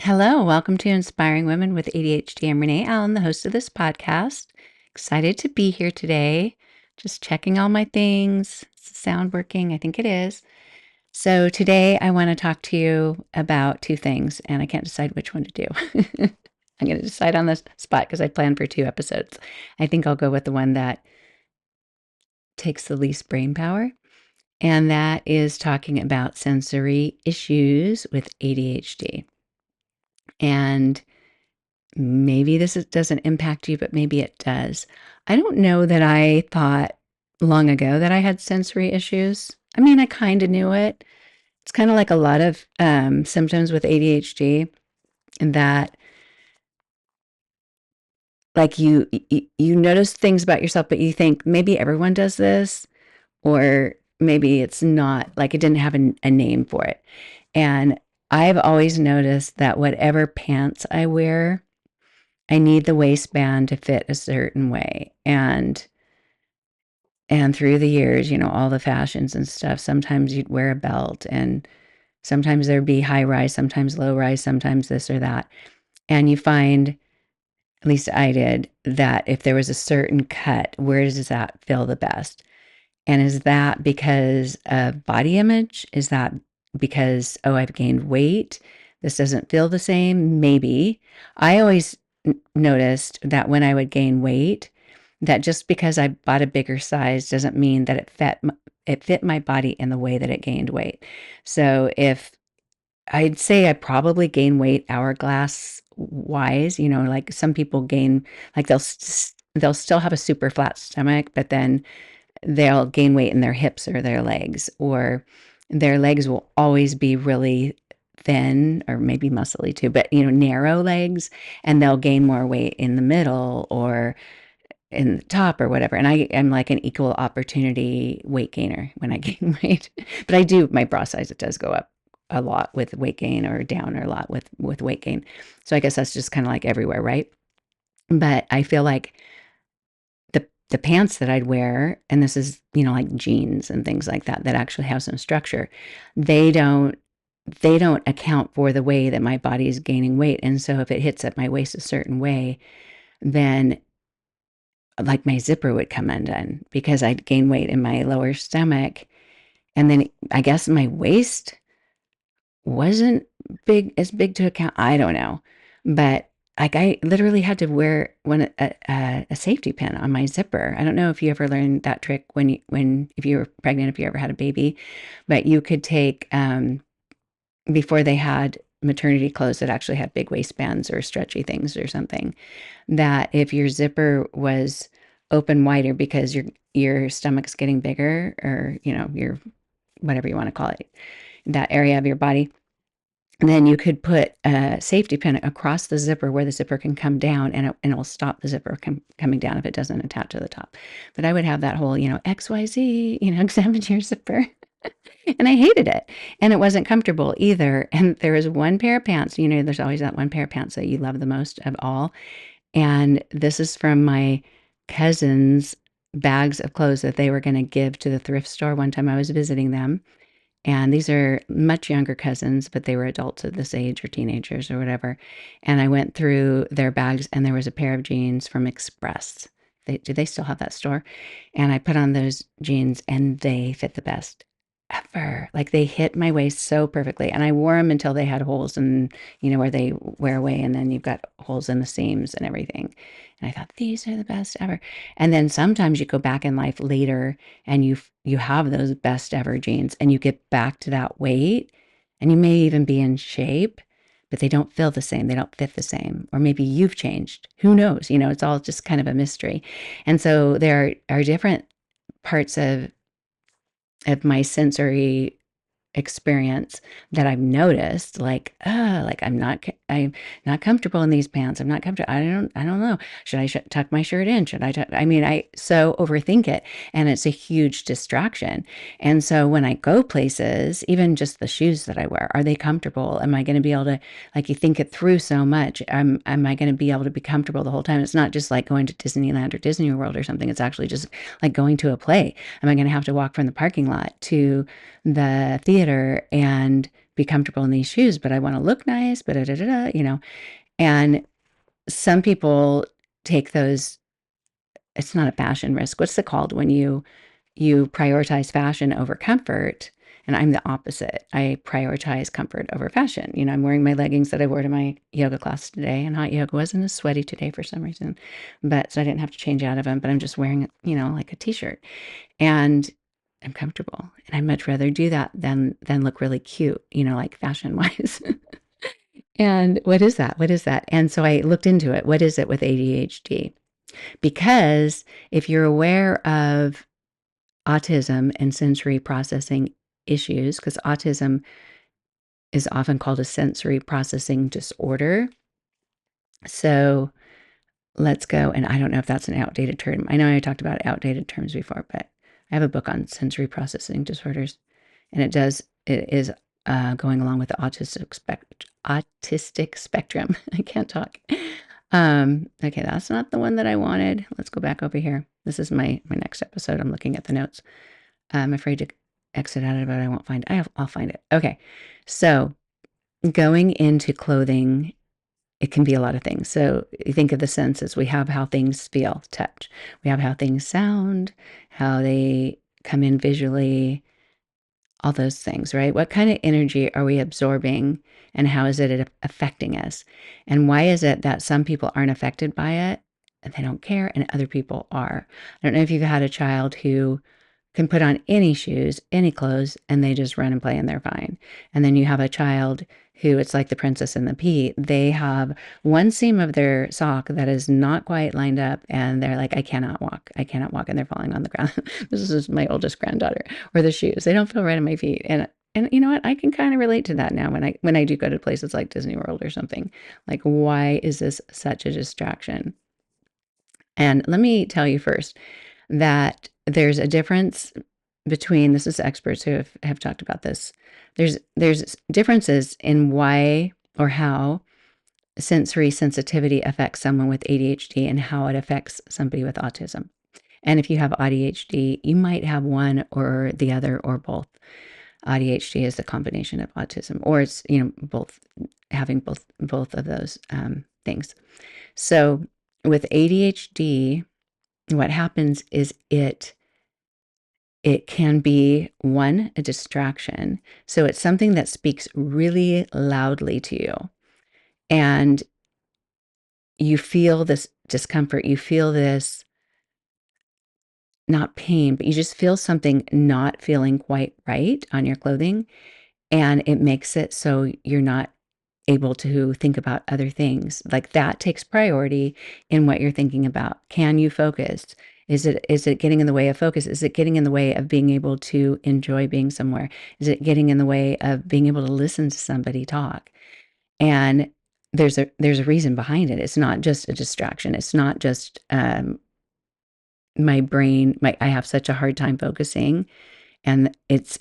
Hello, welcome to Inspiring Women with ADHD. I'm Renee Allen, the host of this podcast. Excited to be here today. Just checking all my things. Is the sound working? I think it is. So today I want to talk to you about two things, and I can't decide which one to do. I'm going to decide on the spot because I planned for two episodes. I think I'll go with the one that takes the least brain power, and that is talking about sensory issues with ADHD. And maybe doesn't impact you, but maybe it does. I don't know that I thought long ago that I had sensory issues. I mean, I kind of knew it. It's kind of like a lot of symptoms with ADHD, in that like you notice things about yourself, but you think maybe everyone does this, or maybe it's not, like it didn't have a name for it. And I've always noticed that whatever pants I wear, I need the waistband to fit a certain way. And through the years, all the fashions and stuff, sometimes you'd wear a belt, and sometimes there'd be high rise, sometimes low rise, sometimes this or that. And you find, at least I did, that if there was a certain cut, where does that feel the best? And is that because of body image? Is that because, oh, I've gained weight? This doesn't feel the same? Maybe. I always noticed that when I would gain weight, that just because I bought a bigger size doesn't mean that it fit my body in the way that it gained weight. So if I'd say I probably gain weight hourglass wise, like some people gain, like they'll still have a super flat stomach, but then they'll gain weight in their hips or their legs, or their legs will always be really thin, or maybe muscly too, but narrow legs, and they'll gain more weight in the middle or in the top or whatever. And I am like an equal opportunity weight gainer when I gain weight. But I do, my bra size, it does go up a lot with weight gain, or down a lot with weight gain. So I guess that's just kind of like everywhere, right? But I feel like the pants that I'd wear, and this is, like jeans and things like that, that actually have some structure, they don't account for the way that my body is gaining weight. And so if it hits at my waist a certain way, then like my zipper would come undone because I'd gain weight in my lower stomach. And then I guess my waist wasn't as big to account. I don't know. But like I literally had to wear a safety pin on my zipper. I don't know if you ever learned that trick if you were pregnant, if you ever had a baby, but you could take, before they had maternity clothes that actually had big waistbands or stretchy things or something, that if your zipper was open wider because your stomach's getting bigger, or your, whatever you want to call it, that area of your body, then you could put a safety pin across the zipper where the zipper can come down, and it'll stop the zipper coming down if it doesn't attach to the top. But I would have that whole, XYZ, examine your zipper. And I hated it. And it wasn't comfortable either. And there was one pair of pants, there's always that one pair of pants that you love the most of all. And this is from my cousin's bags of clothes that they were going to give to the thrift store one time I was visiting them. And these are much younger cousins, but they were adults at this age, or teenagers or whatever. And I went through their bags, and there was a pair of jeans from Express. Do they still have that store? And I put on those jeans, and they fit the best ever. Like they hit my waist so perfectly. And I wore them until they had holes, and where they wear away, and then you've got holes in the seams and everything. And I thought, these are the best ever. And then sometimes you go back in life later, and you have those best ever jeans, and you get back to that weight, and you may even be in shape, but they don't feel the same. They don't fit the same. Or maybe you've changed. Who knows? It's all just kind of a mystery. And so there are different parts of my sensory experience that I've noticed, like, I'm not comfortable in these pants. I'm not comfortable. I don't know. Should I tuck my shirt in? Should I mean, I so overthink it, and it's a huge distraction. And so when I go places, even just the shoes that I wear, are they comfortable? Am I going to be able to, like, you think it through so much. Am I going to be able to be comfortable the whole time? It's not just like going to Disneyland or Disney World or something. It's actually just like going to a play. Am I going to have to walk from the parking lot to the theater and be comfortable in these shoes, but I want to look nice, but and some people take those, it's not a fashion risk. What's it called when you prioritize fashion over comfort? And I'm the opposite. I prioritize comfort over fashion. I'm wearing my leggings that I wore to my yoga class today, and hot yoga wasn't as sweaty today for some reason, but so I didn't have to change out of them, but I'm just wearing, like a t-shirt, and I'm comfortable. And I'd much rather do that than look really cute, like fashion wise. And what is that? What is that? And so I looked into it. What is it with ADHD? Because if you're aware of autism and sensory processing issues, because autism is often called a sensory processing disorder. So let's go, and I don't know if that's an outdated term. I know I talked about outdated terms before, but I have a book on sensory processing disorders, and it is going along with the autistic spectrum. I can't talk. Okay, that's not the one that I wanted. Let's go back over here. This is my next episode. I'm looking at the notes. I'm afraid to exit out of it, but I won't find it. I'll find it. Okay, so going into clothing, it can be a lot of things. So you think of the senses. We have how things feel, touch. We have how things sound, how they come in visually, all those things, right? What kind of energy are we absorbing, and how is it affecting us? And why is it that some people aren't affected by it and they don't care, and other people are? I don't know if you've had a child who can put on any shoes, any clothes, and they just run and play and they're fine. And then you have a child who, it's like the princess and the pea. They have one seam of their sock that is not quite lined up, and they're like, I cannot walk. I cannot walk. And they're falling on the ground. This is my oldest granddaughter. Or the shoes. They don't feel right on my feet. And you know what? I can kind of relate to that now when I do go to places like Disney World or something. Like, why is this such a distraction? And let me tell you first that there's a difference between, this is experts who have talked about this. There's differences in why or how sensory sensitivity affects someone with ADHD and how it affects somebody with autism. And if you have ADHD, you might have one or the other or both. ADHD is the combination of autism, or it's, both, having both of those things. So with ADHD, what happens is it can be, one, a distraction. So it's something that speaks really loudly to you, and you feel this discomfort. You feel this, not pain, but you just feel something not feeling quite right on your clothing. And it makes it so you're not able to think about other things. Like, that takes priority in what you're thinking about. Can you focus? Is it getting in the way of focus? Is it getting in the way of being able to enjoy being somewhere? Is it getting in the way of being able to listen to somebody talk? And there's a reason behind it. It's not just a distraction. It's not just my brain. I have such a hard time focusing, and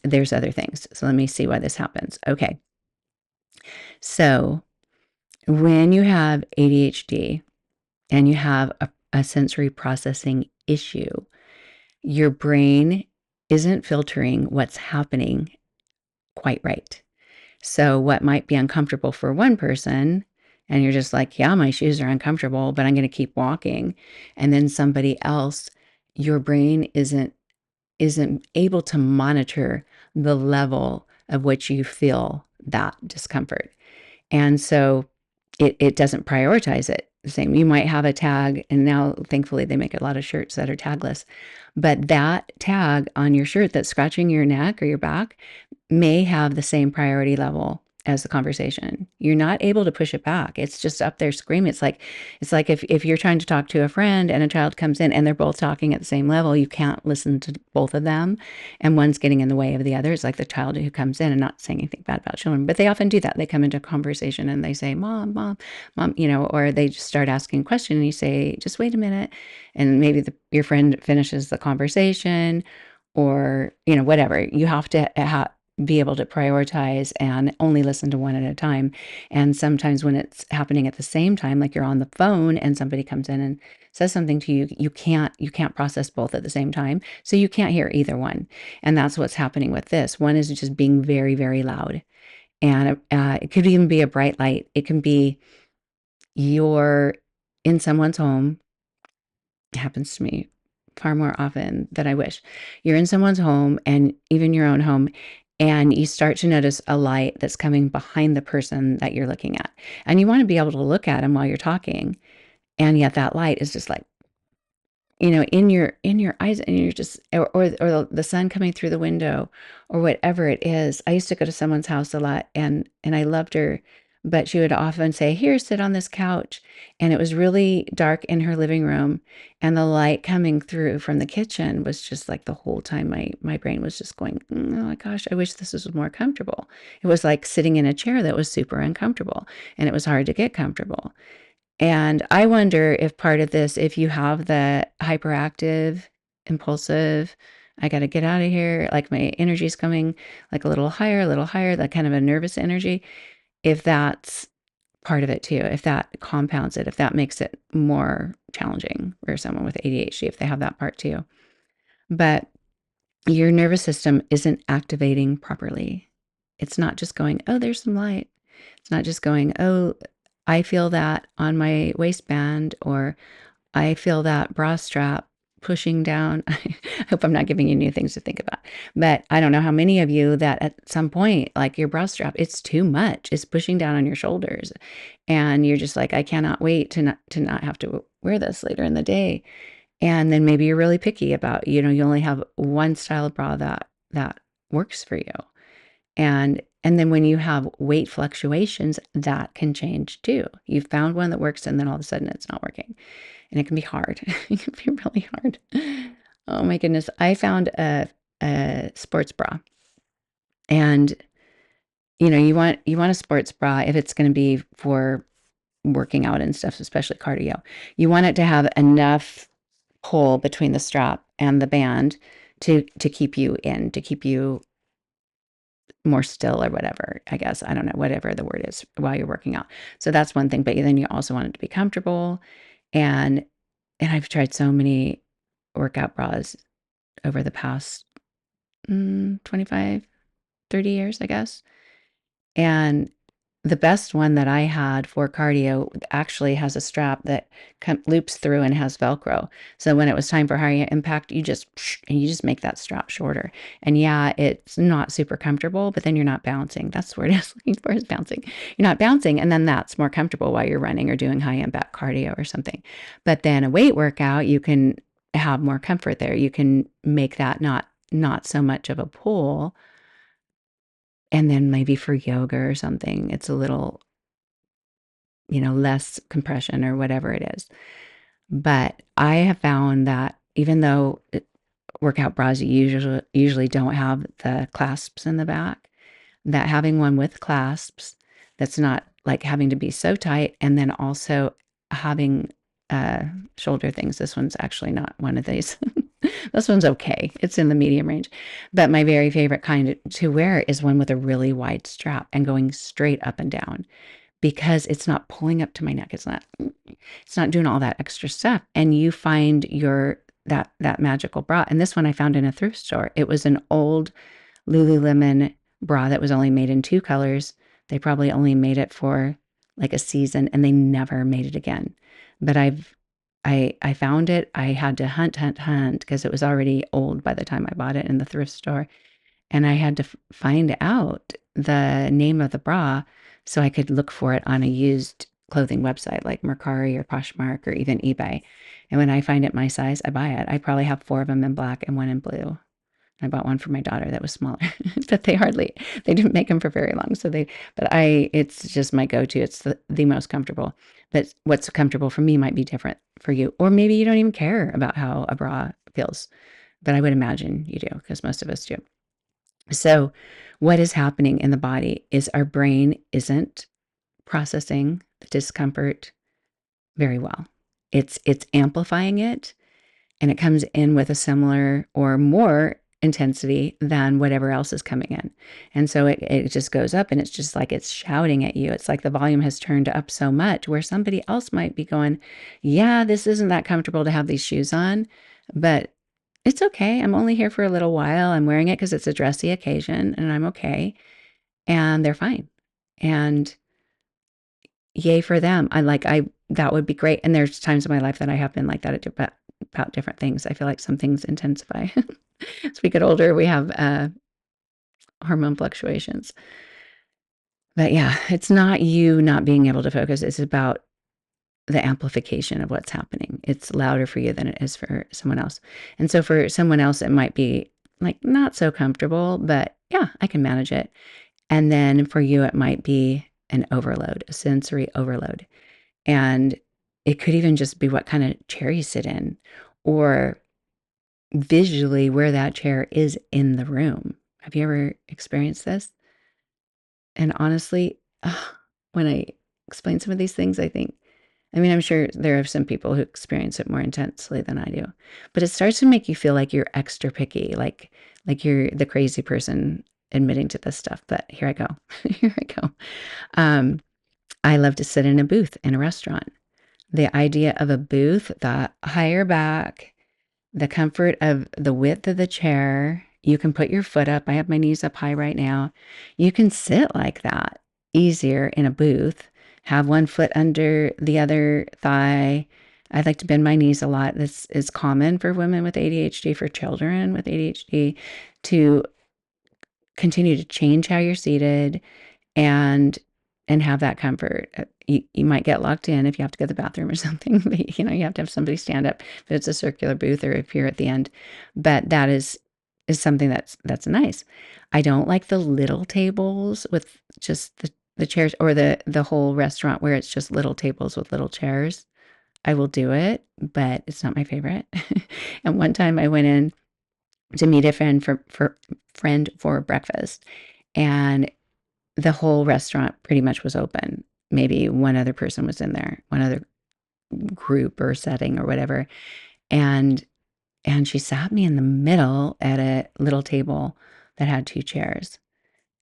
there's other things. So let me see why this happens. Okay. So when you have ADHD and you have a sensory processing issue, your brain isn't filtering what's happening quite right. So what might be uncomfortable for one person, and you're just like, yeah, my shoes are uncomfortable, but I'm going to keep walking. And then somebody else, your brain isn't able to monitor the level of which you feel that discomfort. And so it doesn't prioritize it the same. You might have a tag, and now thankfully they make a lot of shirts that are tagless, but that tag on your shirt that's scratching your neck or your back may have the same priority level as the conversation. You're not able to push it back. It's just up there screaming. It's like if you're trying to talk to a friend and a child comes in and they're both talking at the same level, you can't listen to both of them, and one's getting in the way of the other. It's like the child who comes in, and not saying anything bad about children, but they often do that. They come into a conversation and they say, Mom, Mom, Mom, or they just start asking a question, and you say, just wait a minute. And maybe your friend finishes the conversation, or, whatever. You have to be able to prioritize and only listen to one at a time. And sometimes when it's happening at the same time, like you're on the phone and somebody comes in and says something to you, you can't process both at the same time. So you can't hear either one. And that's what's happening with this. One is just being very, very loud. And it could even be a bright light. It can be you're in someone's home. It happens to me far more often than I wish. You're in someone's home and even your own home, and you start to notice a light that's coming behind the person that you're looking at. And you want to be able to look at them while you're talking. And yet that light is just like, in your eyes, and you're just, or the sun coming through the window, or whatever it is. I used to go to someone's house a lot, and I loved her, but she would often say, "Here, sit on this couch," and it was really dark in her living room, and the light coming through from the kitchen was just like the whole time my brain was just going, "Oh my gosh, I wish this was more comfortable." It was like sitting in a chair that was super uncomfortable, and it was hard to get comfortable. And I wonder if part of this, if you have the hyperactive, impulsive, I got to get out of here, like my energy's coming like a little higher, that kind of a nervous energy, if that's part of it too, if that compounds it, if that makes it more challenging for someone with ADHD, if they have that part too. But your nervous system isn't activating properly. It's not just going, oh, there's some light. It's not just going, oh, I feel that on my waistband, or I feel that bra strap pushing down. I hope I'm not giving you new things to think about. But I don't know how many of you that at some point, like your bra strap, it's too much. It's pushing down on your shoulders. And you're just like, I cannot wait to not have to wear this later in the day. And then maybe you're really picky about, you only have one style of bra that works for you. And then when you have weight fluctuations, that can change too. You've found one that works and then all of a sudden it's not working. And it can be hard. It can be really hard. Oh my goodness. I found a sports bra. And you want a sports bra if it's going to be for working out and stuff, especially cardio. You want it to have enough pull between the strap and the band to keep you in, to keep you more still or whatever, I guess. I don't know, whatever the word is while you're working out. So that's one thing. But then you also want it to be comfortable. And I've tried so many workout bras over the past 25, 30 years, I guess. And the best one that I had for cardio actually has a strap that loops through and has Velcro. So when it was time for higher impact, you just make that strap shorter. And yeah, it's not super comfortable, but then you're not bouncing. That's the word I was looking for, is bouncing. You're not bouncing, and then that's more comfortable while you're running or doing high impact cardio or something. But then a weight workout, you can have more comfort there. You can make that not so much of a pull. And then maybe for yoga or something, it's a little, less compression or whatever it is. But I have found that even though workout bras usually don't have the clasps in the back, that having one with clasps that's not like having to be so tight, and then also having shoulder things. This one's actually not one of these. This one's okay. It's in the medium range. But my very favorite kind to wear is one with a really wide strap and going straight up and down, because it's not pulling up to my neck. It's not doing all that extra stuff. And you find that magical bra. And this one I found in a thrift store. It was an old Lululemon bra that was only made in 2 colors. They probably only made it for like a season, and they never made it again. But I found it. I had to hunt because it was already old by the time I bought it in the thrift store. And I had to find out the name of the bra so I could look for it on a used clothing website like Mercari or Poshmark or even eBay. And when I find it my size, I buy it. I probably have 4 of them in black and 1 in blue. I bought one for my daughter that was smaller, but they didn't make them for very long. It's just my go-to. It's the most comfortable. But what's comfortable for me might be different for you. Or maybe you don't even care about how a bra feels, but I would imagine you do, because most of us do. So what is happening in the body is our brain isn't processing the discomfort very well. It's amplifying it, and it comes in with a similar or more intensity than whatever else is coming in. And so it just goes up, and it's just like it's shouting at you. It's like the volume has turned up so much where somebody else might be going, yeah, this isn't that comfortable to have these shoes on, but it's okay. I'm only here for a little while. I'm wearing it because it's a dressy occasion and I'm okay. and they're fine. And yay for them. That would be great. And there's times in my life that I have been like that about different things. I feel like some things intensify. As we get older, we have hormone fluctuations. But yeah, it's not you not being able to focus. It's about the amplification of what's happening. It's louder for you than it is for someone else. And so for someone else, it might be like not so comfortable, but yeah, I can manage it. And then for you, it might be an overload, a sensory overload. And it could even just be what kind of chair you sit in or visually where that chair is in the room. Have you ever experienced this? And honestly, when I explain some of these things, I mean, I'm sure there are some people who experience it more intensely than I do, but it starts to make you feel like you're extra picky, like you're the crazy person admitting to this stuff. But here I go. Here I go. Um, I love to sit in a booth in a restaurant. The idea of a booth, the higher back, the comfort of the width of the chair. You can put your foot up. I have my knees up high right now. You can sit like that easier in a booth, have one foot under the other thigh. I like to bend my knees a lot. This is common for women with ADHD, for children with ADHD, to continue to change how you're seated and have that comfort. You might get locked in if you have to go to the bathroom or something, but you have to have somebody stand up if it's a circular booth or if you're at the end. But that is something that's nice. I don't like the little tables with just the chairs, or the whole restaurant where it's just little tables with little chairs. I will do it, but it's not my favorite. And one time I went in to meet a friend for breakfast, and the whole restaurant pretty much was open. Maybe one other person was in there, one other group or setting or whatever. And she sat me in the middle at a little table that had two chairs.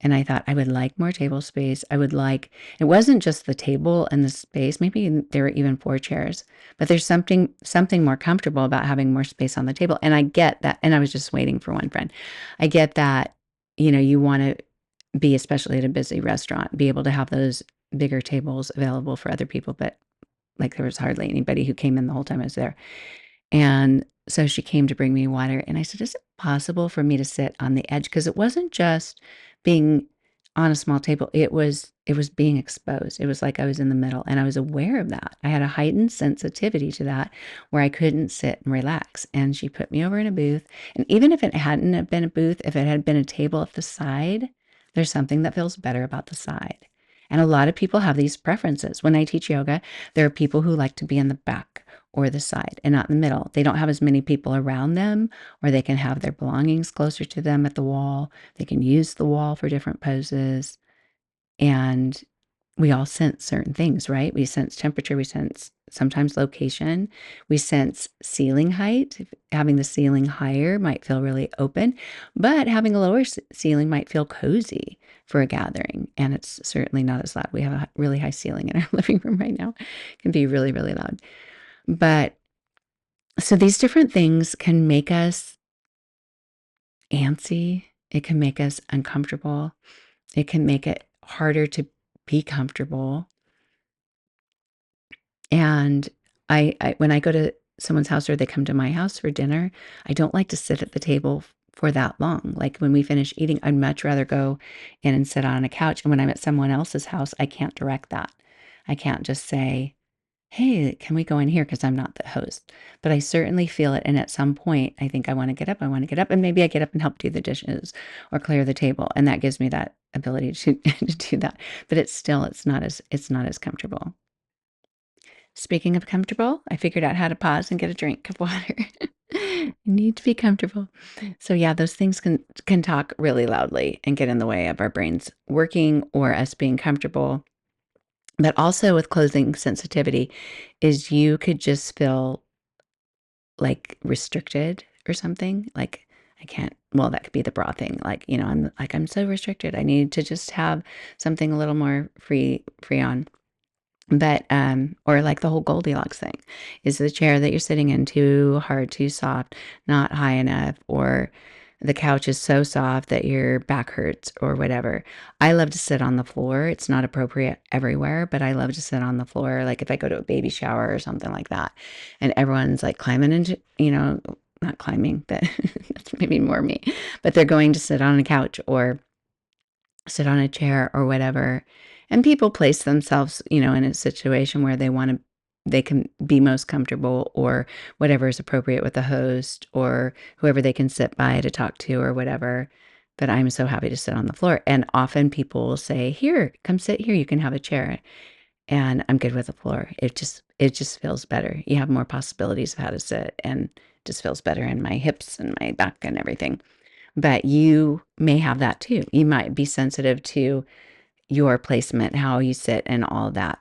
And I thought I would like more table space. It wasn't just the table and the space. Maybe there were even four chairs, but there's something more comfortable about having more space on the table. And I get that. And I was just waiting for one friend. I get that, you want to be, especially at a busy restaurant, be able to have those bigger tables available for other people. But like there was hardly anybody who came in the whole time I was there. And so she came to bring me water, and I said, "Is it possible for me to sit on the edge?" Because it wasn't just being on a small table, it was being exposed. It was like I was in the middle, and I was aware of that. I had a heightened sensitivity to that where I couldn't sit and relax. And she put me over in a booth, and even if it hadn't have been a booth, if it had been a table at the side, there's something that feels better about the side. And a lot of people have these preferences. When I teach yoga, there are people who like to be in the back or the side and not in the middle. They don't have as many people around them, or they can have their belongings closer to them at the wall. They can use the wall for different poses. And we all sense certain things, right? We sense temperature, we sense sometimes location, we sense ceiling height. Having the ceiling higher might feel really open, but having a lower ceiling might feel cozy for a gathering. And it's certainly not as loud. We have a really high ceiling in our living room right now. It can be really, really loud. But so these different things can make us antsy. It can make us uncomfortable. It can make it harder to be comfortable. And when I go to someone's house or they come to my house for dinner, I don't like to sit at the table for that long. Like when we finish eating, I'd much rather go in and sit on a couch. And when I'm at someone else's house, I can't direct that. I can't just say, "Hey, can we go in here?" Because I'm not the host. But I certainly feel it. And at some point, I think I want to get up. I want to get up. And maybe I get up and help do the dishes or clear the table. And that gives me that ability to, to do that. But it's not as comfortable. Speaking of comfortable, I figured out how to pause and get a drink of water. You need to be comfortable. So yeah, those things can talk really loudly and get in the way of our brains working or us being comfortable. But also with clothing sensitivity is you could just feel like restricted or something. Like I can't, well, that could be the bra thing. Like, I'm so restricted. I need to just have something a little more free on. But, or like the whole Goldilocks thing. Is the chair that you're sitting in too hard, too soft, not high enough, or the couch is so soft that your back hurts or whatever. I love to sit on the floor. It's not appropriate everywhere, but I love to sit on the floor. Like if I go to a baby shower or something like that, and everyone's like climbing into, not climbing, that's maybe more me, but they're going to sit on a couch or sit on a chair or whatever. And people place themselves, in a situation where they can be most comfortable or whatever is appropriate with the host or whoever they can sit by to talk to or whatever. But I'm so happy to sit on the floor. And often people will say, "Here, come sit here. You can have a chair." And I'm good with the floor. It just feels better. You have more possibilities of how to sit and just feels better in my hips and my back and everything. But you may have that too. You might be sensitive to your placement, how you sit, and all of that.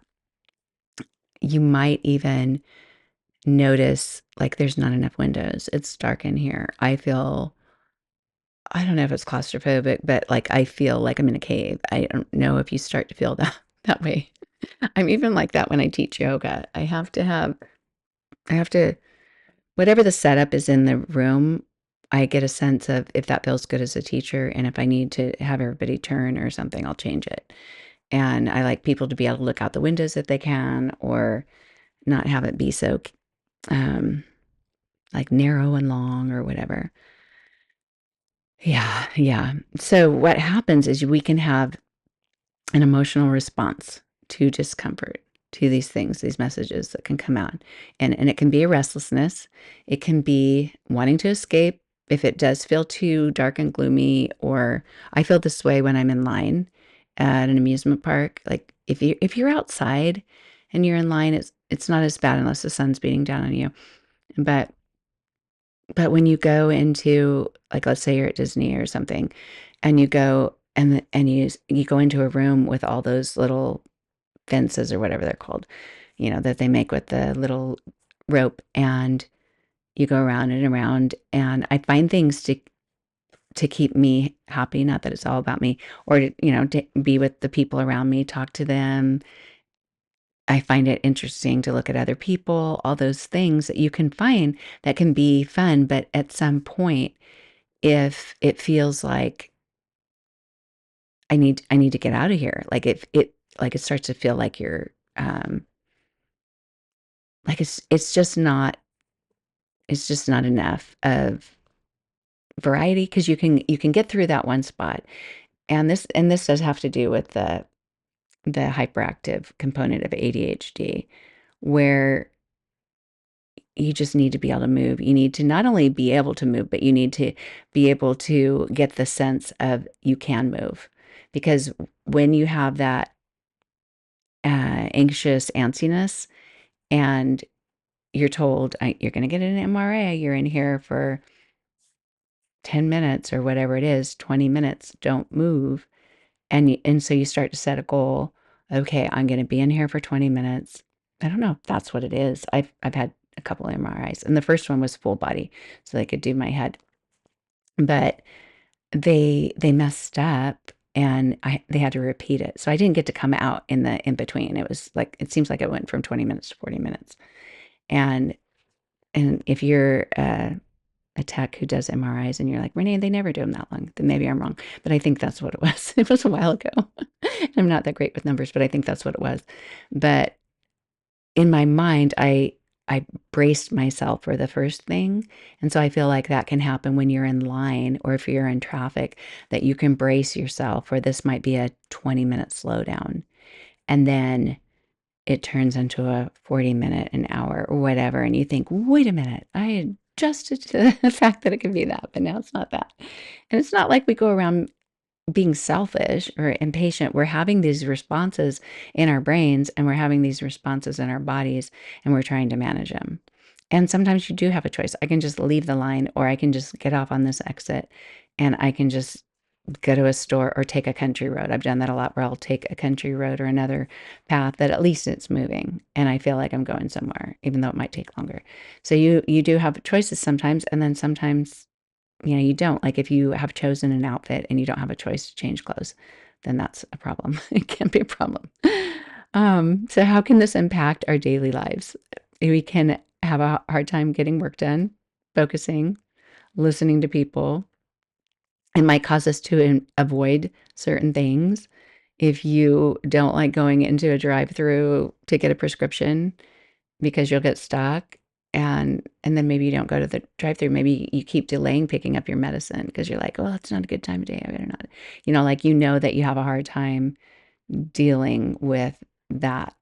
You might even notice like there's not enough windows. It's dark in here. I don't know if it's claustrophobic, but like I feel like I'm in a cave. I don't know if you start to feel that way. I'm even like that when I teach yoga. I have to whatever the setup is in the room, I get a sense of if that feels good as a teacher, and if I need to have everybody turn or something, I'll change it. And I like people to be able to look out the windows if they can, or not have it be so um, like narrow and long or whatever. Yeah, yeah. So what happens is we can have an emotional response to discomfort, to these things, these messages that can come out. And it can be a restlessness. It can be wanting to escape if it does feel too dark and gloomy, or I feel this way when I'm in line at an amusement park. Like if you're outside and you're in line, it's not as bad unless the sun's beating down on you. But when you go into, like, let's say you're at Disney or something, and you go and you go into a room with all those little fences or whatever they're called, that they make with the little rope, and you go around and around, and I find things to keep me happy, not that it's all about me, or to be with the people around me, talk to them. I find it interesting to look at other people, all those things that you can find that can be fun, but at some point, if it feels like I need to get out of here, like if it like it starts to feel like you're like it's just not enough of variety, because you can get through that one spot. And this does have to do with the hyperactive component of ADHD, where you just need to be able to move. You need to not only be able to move, but you need to be able to get the sense of you can move. Because when you have that anxious antsiness, and you're told, you're going to get an MRA, you're in here for 10 minutes or whatever it is, 20 minutes, don't move. And so you start to set a goal. Okay, I'm going to be in here for 20 minutes. I don't know if that's what it is. I've had a couple of MRIs, and the first one was full body, so they could do my head. But they messed up, and they had to repeat it. So I didn't get to come out in the in between. It was like it seems like it went from 20 minutes to 40 minutes. And if you're a tech who does MRIs and you're like, Renee, they never do them that long, then maybe I'm wrong. But I think that's what it was. It was a while ago. I'm not that great with numbers, but I think that's what it was. But in my mind, I braced myself for the first thing. And so I feel like that can happen when you're in line or if you're in traffic, that you can brace yourself, or this might be a 20-minute slowdown. And then it turns into a 40-minute, an hour, or whatever. And you think, wait a minute, I adjusted to the fact that it could be that, but now it's not that. And it's not like we go around being selfish or impatient. We're having these responses in our brains, and we're having these responses in our bodies, and we're trying to manage them. And sometimes you do have a choice. I can just leave the line, or I can just get off on this exit, and I can just go to a store or take a country road. I've done that a lot, where I'll take a country road or another path that at least it's moving and I feel like I'm going somewhere, even though it might take longer. So you do have choices sometimes, and then sometimes you don't. Like if you have chosen an outfit and you don't have a choice to change clothes, then that's a problem. It can be a problem. So how can this impact our daily lives? We can have a hard time getting work done, focusing, listening to people, It might cause us to avoid certain things. If you don't like going into a drive-through to get a prescription because you'll get stuck, and then maybe you don't go to the drive-through. Maybe you keep delaying picking up your medicine because you're like, "Oh, it's not a good time of day. I better not." Like that you have a hard time dealing with that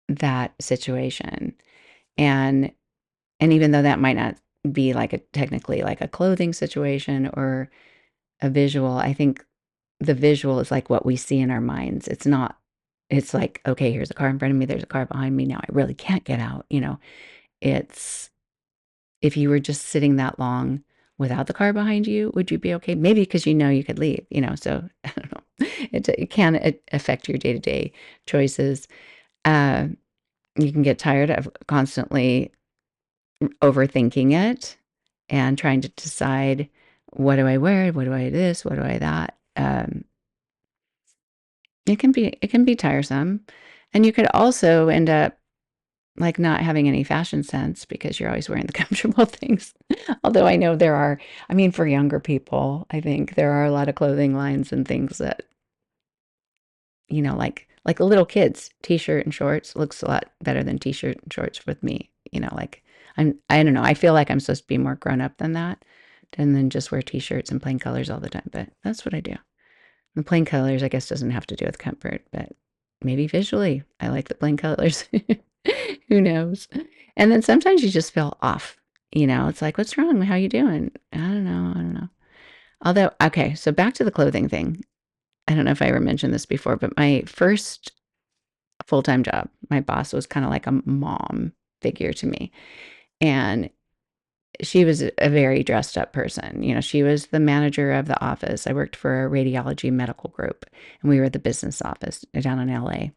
that situation. And and even though that might not be like a technically like a clothing situation or a visual, I think the visual is like what we see in our minds. It's not, it's like, okay, here's a car in front of me, there's a car behind me. Now I really can't get out. It's, if you were just sitting that long without the car behind you, would you be okay? Maybe because you could leave. So I don't know. It can affect your day to day choices. Uh, you can get tired of constantly overthinking it and trying to decide, what do I wear? What do I this? What do I that? It can be tiresome. And you could also end up like not having any fashion sense because you're always wearing the comfortable things. Although I know I mean, for younger people, I think there are a lot of clothing lines and things that, like little kids, t-shirt and shorts looks a lot better than t-shirt and shorts with me. Like I don't know. I feel like I'm supposed to be more grown up than that, and then just wear t-shirts and plain colors all the time. But that's what I do. The plain colors, I guess, doesn't have to do with comfort, but maybe visually, I like the plain colors. Who knows? And then sometimes you just feel off. It's like, what's wrong? How you doing? I don't know. I don't know. Although, okay, so back to the clothing thing. I don't know if I ever mentioned this before, but my first full-time job, my boss was kind of like a mom figure to me. And she was a very dressed up person. She was the manager of the office. I worked for a radiology medical group, and we were the business office down in LA.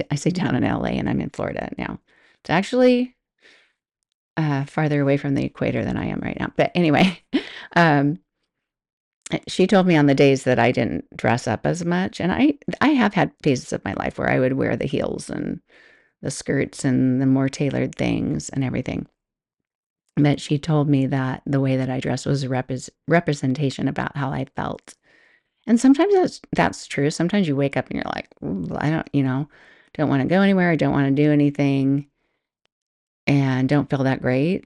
I say down in LA, and I'm in Florida now. It's actually farther away from the equator than I am right now. But anyway, um, she told me on the days that I didn't dress up as much, and I have had phases of my life where I would wear the heels and the skirts and the more tailored things and everything. But she told me that the way that I dressed was a representation about how I felt. And sometimes that's true. Sometimes you wake up and you're like, "Ooh, I don't want to go anywhere. I don't want to do anything and don't feel that great."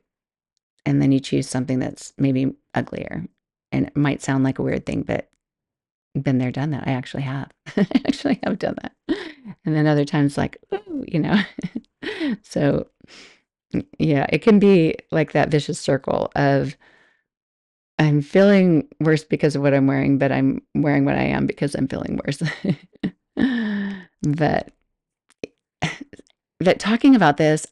And then you choose something that's maybe uglier. And it might sound like a weird thing, but been there, done that. I actually have. I actually have done that. And then other times like, ooh. So yeah, it can be like that vicious circle of, I'm feeling worse because of what I'm wearing, but I'm wearing what I am because I'm feeling worse. But but talking about this,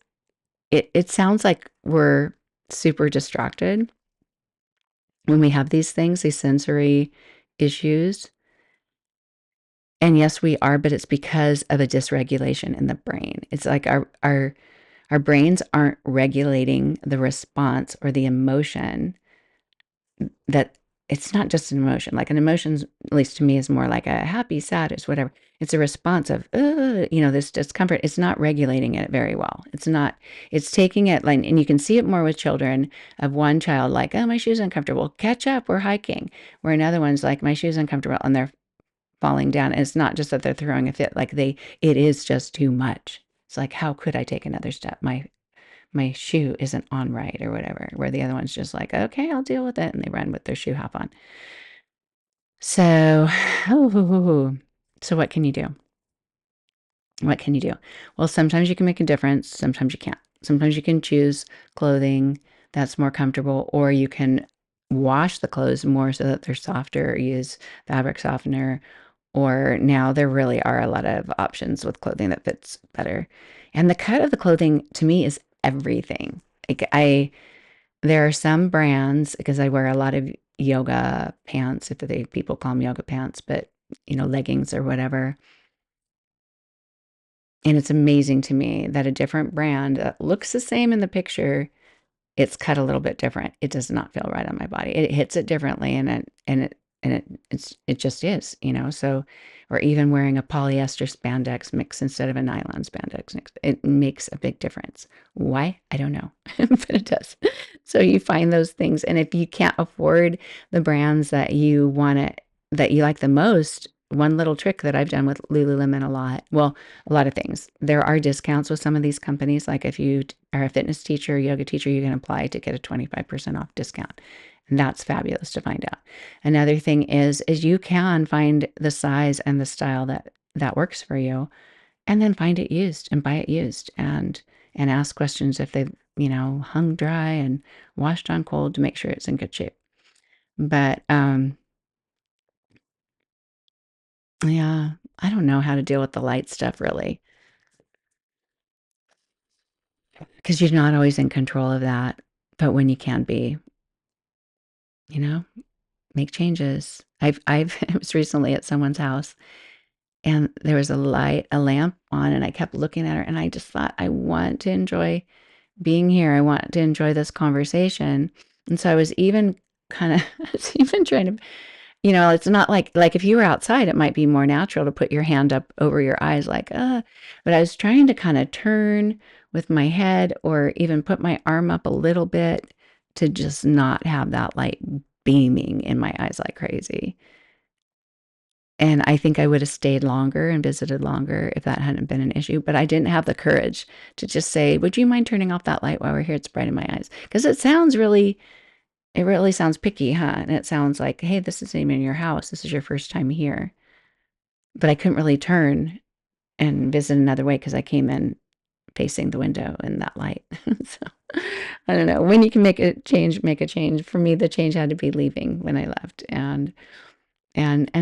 it sounds like we're super distracted when we have these things, these sensory issues. And yes, we are, but it's because of a dysregulation in the brain. It's like our brains aren't regulating the response or the emotion. That it's not just an emotion. Like an emotion, at least to me, is more like a happy, sad, it's whatever. It's a response of, this discomfort. It's not regulating it very well. It's not, it's taking it like, and you can see it more with children of one child like, oh, my shoe's uncomfortable. Catch up, we're hiking. Where another one's like, my shoe's uncomfortable, and they're falling down. And it's not just that they're throwing a fit, like it is just too much. It's like, how could I take another step? My shoe isn't on right or whatever, where the other one's just like, okay, I'll deal with it. And they run with their shoe half on. So, so what can you do? What can you do? Well, sometimes you can make a difference. Sometimes you can't. Sometimes you can choose clothing that's more comfortable, or you can wash the clothes more so that they're softer, or use fabric softener, or now there really are a lot of options with clothing that fits better. And the cut of the clothing to me is everything. Like there are some brands, because I wear a lot of yoga pants, if people call them yoga pants, but leggings or whatever. And it's amazing to me that a different brand that looks the same in the picture, it's cut a little bit different. It does not feel right on my body. It hits it differently, and and it just is, so, or even wearing a polyester spandex mix instead of a nylon spandex mix, it makes a big difference. Why? I don't know, but it does. So you find those things, and if you can't afford the brands that you like the most, one little trick that I've done with Lululemon a lot, well, a lot of things. There are discounts with some of these companies. Like if you are a fitness teacher, yoga teacher, you can apply to get a 25% off discount. And that's fabulous to find out. Another thing is you can find the size and the style that works for you, and then find it used and buy it used, and ask questions if they've, hung dry and washed on cold to make sure it's in good shape. But yeah, I don't know how to deal with the light stuff really, because you're not always in control of that. But when you can be, you know, make changes. I've I was recently at someone's house, and there was a lamp on, and I kept looking at her, and I just thought, I want to enjoy being here. I want to enjoy this conversation. And so I was even kind of, I was even trying to, it's not like if you were outside, it might be more natural to put your hand up over your eyes, like, but I was trying to kind of turn with my head or even put my arm up a little bit to just not have that light beaming in my eyes like crazy. And I think I would have stayed longer and visited longer if that hadn't been an issue. But I didn't have the courage to just say, would you mind turning off that light while we're here? It's bright in my eyes. Because it really sounds picky, huh? And it sounds like, hey, this isn't even your house. This is your first time here. But I couldn't really turn and visit another way because I came in facing the window in that light. So I don't know. When you can make a change, make a change. For me, the change had to be leaving when I left. And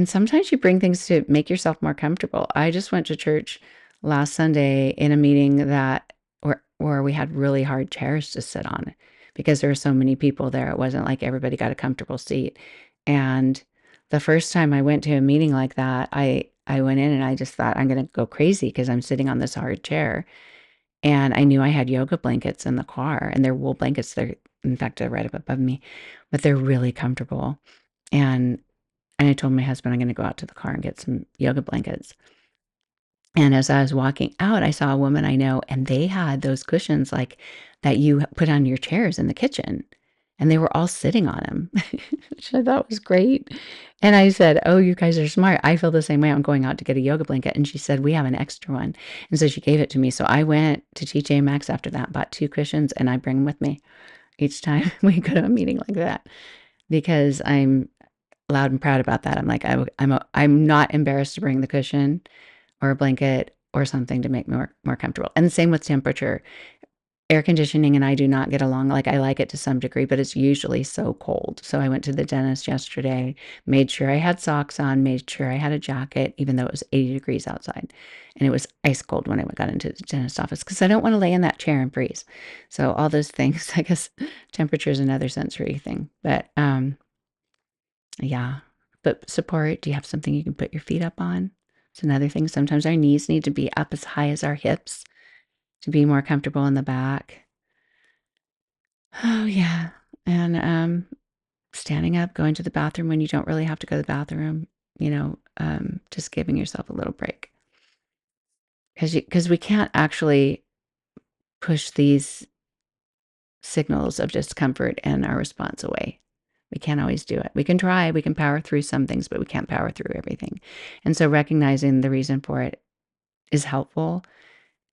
sometimes you bring things to make yourself more comfortable. I just went to church last Sunday in a meeting where we had really hard chairs to sit on because there were so many people there. It wasn't like everybody got a comfortable seat. And the first time I went to a meeting like that, I went in and I just thought I'm going to go crazy because I'm sitting on this hard chair. And I knew I had yoga blankets in the car, and they're wool blankets. In fact, they're right up above me, but they're really comfortable. And and I told my husband I'm going to go out to the car and get some yoga blankets. And as I was walking out, I saw a woman I know, and they had those cushions like that you put on your chairs in the kitchen. And they were all sitting on them, which I thought was great. And I said, oh, you guys are smart. I feel the same way. I'm going out to get a yoga blanket. And she said, we have an extra one. And so she gave it to me. So I went to TJ Maxx after that, bought 2 cushions, and I bring them with me each time we go to a meeting like that because I'm loud and proud about that. I'm like, I'm not embarrassed to bring the cushion or a blanket or something to make me more comfortable. And the same with temperature. Air conditioning and I do not get along. Like I like it to some degree, but it's usually so cold. So I went to the dentist yesterday, made sure I had socks on, made sure I had a jacket, even though it was 80 degrees outside. And it was ice cold when I got into the dentist office because I don't want to lay in that chair and freeze. So all those things, I guess temperature is another sensory thing. But yeah. But support, do you have something you can put your feet up on? It's another thing. Sometimes our knees need to be up as high as our hips to be more comfortable in the back. Oh, yeah. And standing up, going to the bathroom when you don't really have to go to the bathroom, just giving yourself a little break. Because we can't actually push these signals of discomfort and our response away. We can't always do it. We can try, we can power through some things, but we can't power through everything. And so recognizing the reason for it is helpful,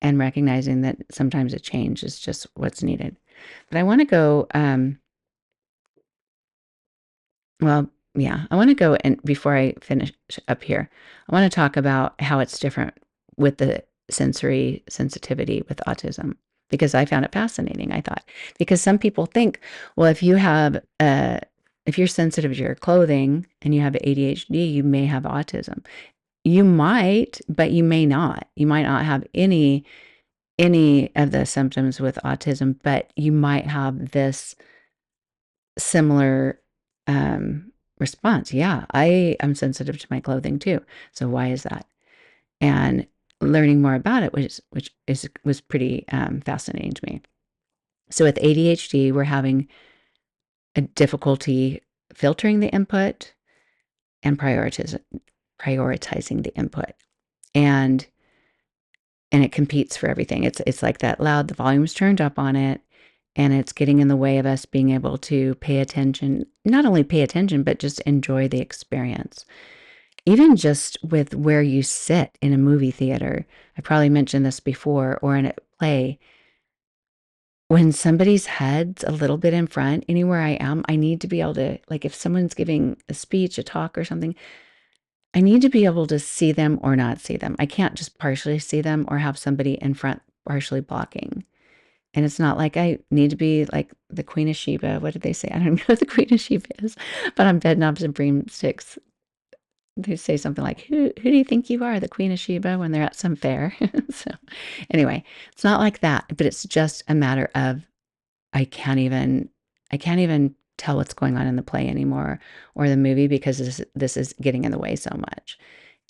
and recognizing that sometimes a change is just what's needed. But I want to go, well, yeah, I want to go, and before I finish up here, I want to talk about how it's different with the sensory sensitivity with autism because I found it fascinating. I thought because some people think, well, if you're sensitive to your clothing and you have ADHD, you may have autism. You might, but you may not. You might not have any of the symptoms with autism, but you might have this similar response. Yeah, I am sensitive to my clothing too. So why is that? And learning more about it, was pretty fascinating to me. So with ADHD, we're having a difficulty filtering the input. and prioritizing the input. And it competes for everything. It's like that loud, the volume's turned up on it, and it's getting in the way of us being able to pay attention, not only pay attention, but just enjoy the experience. Even just with where you sit in a movie theater, I probably mentioned this before, or in a play, when somebody's head's a little bit in front, anywhere I am, I need to be able to, like if someone's giving a speech, a talk or something, I need to be able to see them or not see them. I can't just partially see them or have somebody in front partially blocking. And it's not like I need to be like the Queen of Sheba. What did they say? I don't know what the Queen of Sheba is, but I'm bed knobs and broomsticks. They say something like, who do you think you are, the Queen of Sheba, when they're at some fair? So anyway, it's not like that, but it's just a matter of I can't even tell what's going on in the play anymore or the movie because this is getting in the way so much.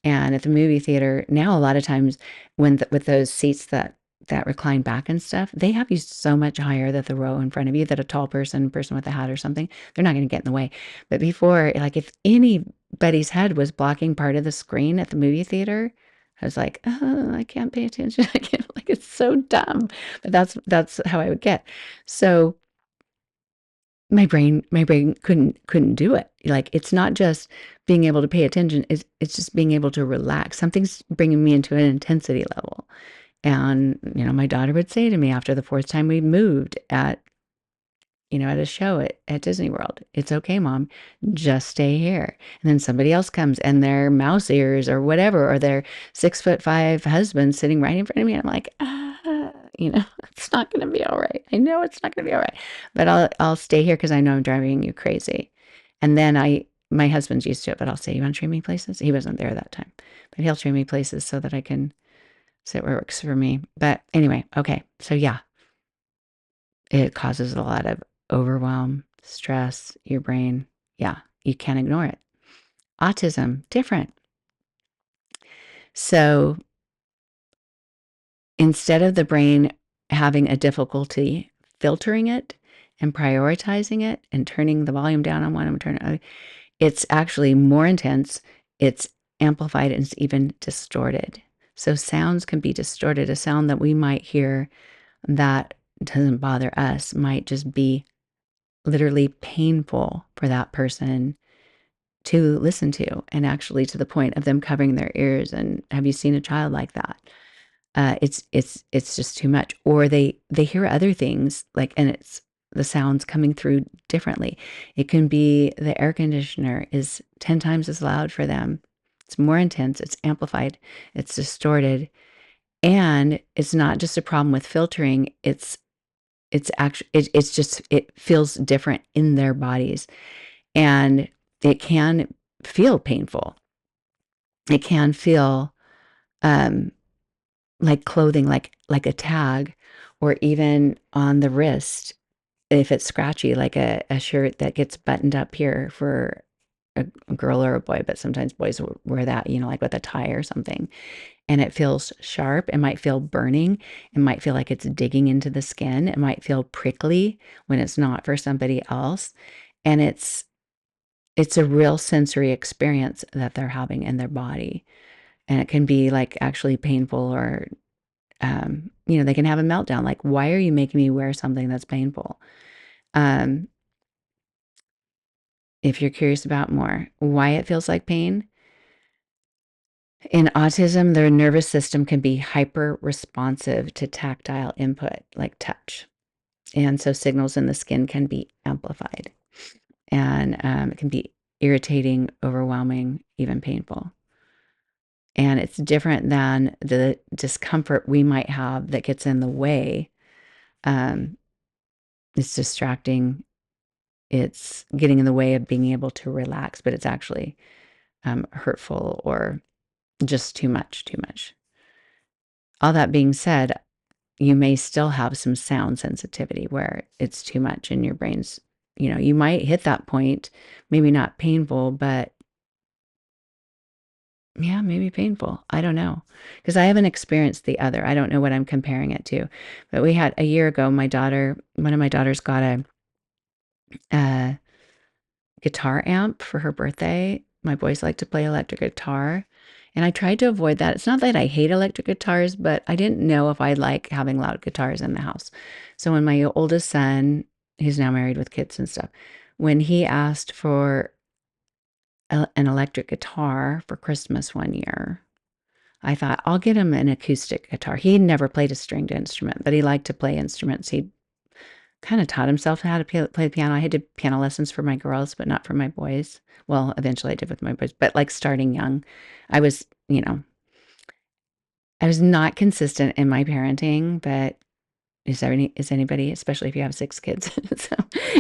And at the movie theater now, a lot of times with those seats that recline back and stuff, they have you so much higher that the row in front of you, that a tall person with a hat or something, they're not going to get in the way. But before, like if anybody's head was blocking part of the screen at the movie theater, I was like, oh, I can't pay attention. I can't, like, it's so dumb. But that's how I would get. So my brain couldn't do it. Like it's not just being able to pay attention, it's just being able to relax. Something's bringing me into an intensity level. And my daughter would say to me after the fourth time we moved at a show at Disney World, "It's okay, Mom, just stay here." And then somebody else comes and their mouse ears or whatever, or their 6'5" husband sitting right in front of me. And I'm like, it's not going to be all right. I know it's not going to be all right, but I'll stay here because I know I'm driving you crazy. And then my husband's used to it, but I'll say, "You want to train me places?" He wasn't there that time, but he'll train me places so that I can sit where it works for me. But anyway, okay. So yeah, it causes a lot of overwhelm, stress, your brain. Yeah, you can't ignore it. Autism, different. So instead of the brain having a difficulty filtering it and prioritizing it and turning the volume down on one and turning it, it's actually more intense. It's amplified and it's even distorted. So sounds can be distorted. A sound that we might hear that doesn't bother us might just be literally painful for that person to listen to, and actually to the point of them covering their ears. And have you seen a child like that? It's just too much. Or they hear other things like, and it's the sounds coming through differently. It can be the air conditioner is 10 times as loud for them. It's more intense, it's amplified, it's distorted, and it's not just a problem with filtering, it's actually it's just it feels different in their bodies, and it can feel painful. It can feel um like clothing, like a tag, or even on the wrist, if it's scratchy, like a shirt that gets buttoned up here for a girl or a boy, but sometimes boys wear that, like with a tie or something, and it feels sharp. It might feel burning. It might feel like it's digging into the skin. It might feel prickly when it's not for somebody else. And it's a real sensory experience that they're having in their body. And it can be like actually painful, or they can have a meltdown. Like, why are you making me wear something that's painful? Um, if you're curious about more, why it feels like pain, in autism, their nervous system can be hyper responsive to tactile input like touch. And so signals in the skin can be amplified, and it can be irritating, overwhelming, even painful. And it's different than the discomfort we might have that gets in the way. Um, it's distracting. It's getting in the way of being able to relax, but it's actually hurtful or just too much, too much. All that being said, you may still have some sound sensitivity where it's too much in your brain's, you might hit that point, maybe not painful, but yeah, maybe painful. I don't know. Because I haven't experienced the other. I don't know what I'm comparing it to. But we had a year ago, one of my daughters got a guitar amp for her birthday. my boys like to play electric guitar. And I tried to avoid that. It's not that I hate electric guitars, but I didn't know if I like having loud guitars in the house. So when my oldest son, he's now married with kids and stuff, when he asked for an electric guitar for Christmas one year, I thought, I'll get him an acoustic guitar. He had never played a stringed instrument, but he liked to play instruments. He kind of taught himself how to play the piano. I had did piano lessons for my girls, but not for my boys. Well, eventually I did with my boys, but like starting young, I was, I was not consistent in my parenting, but is anybody, especially if you have 6 kids. So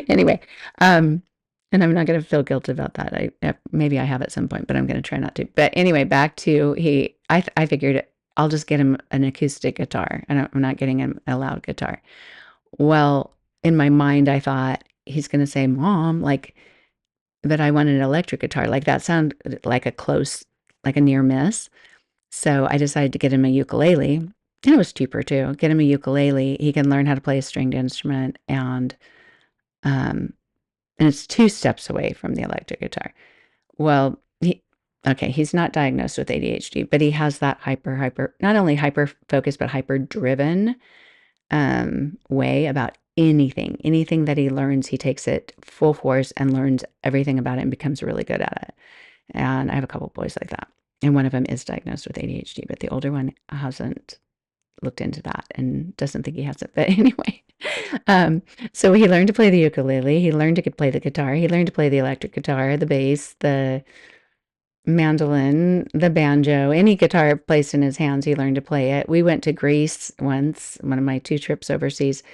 anyway, and I'm not going to feel guilty about that. Maybe I have at some point, but I'm going to try not to. But anyway, back to I figured I'll just get him an acoustic guitar, and I'm not getting him a loud guitar. Well, in my mind, I thought he's going to say, "Mom, like," but I wanted an electric guitar. Like that sounded like like a near miss. So I decided to get him a ukulele, and it was cheaper too. Get him a ukulele. He can learn how to play a stringed instrument, um, and it's 2 steps away from the electric guitar. Well, he's not diagnosed with ADHD, but he has that not only hyper focused, but hyper driven way about anything that he learns. He takes it full force and learns everything about it and becomes really good at it. And I have a couple boys like that. And one of them is diagnosed with ADHD, but the older one hasn't looked into that and doesn't think he has it. But anyway, so he learned to play the ukulele. He learned to play the guitar. He learned to play the electric guitar, the bass, the mandolin, the banjo, any guitar placed in his hands, he learned to play it. We went to Greece once, one of my 2 trips overseas,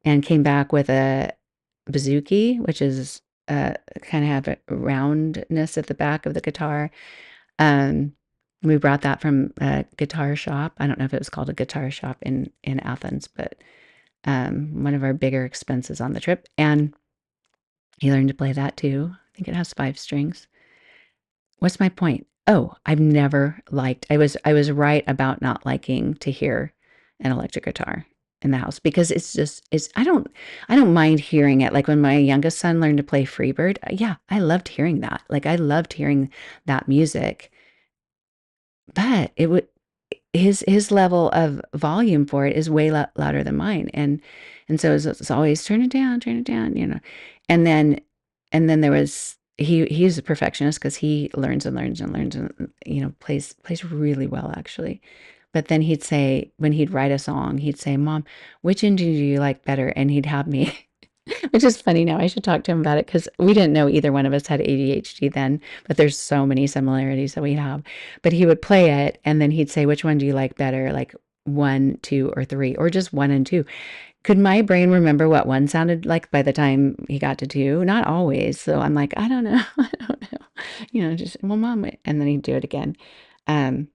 and came back with a bouzouki, which is kind of have a roundness at the back of the guitar. We brought that from a guitar shop. I don't know if it was called a guitar shop in Athens, but one of our bigger expenses on the trip. And he learned to play that too. I think it has 5 strings. What's my point? Oh, I've never liked I was right about not liking to hear an electric guitar in the house because it's I don't mind hearing it. Like when my youngest son learned to play Freebird, yeah, I loved hearing that. Like I loved hearing that music. But it would his level of volume for it is way louder than mine, and so it's always turn it down, and then there was he's a perfectionist because he learns and learns and learns and plays really well actually. But then he'd say when he'd write a song, he'd say, "Mom, which ending do you like better?" And he'd have me which is funny now. I should talk to him about it because we didn't know either one of us had ADHD then, but there's so many similarities that we have. But he would play it and then he'd say, which one do you like better? Like 1, 2, or 3, or just 1 and 2. Could my brain remember what 1 sounded like by the time he got to 2? Not always. So I'm like, I don't know. I don't know. Just, well, Mom, wait. And then he'd do it again. Um,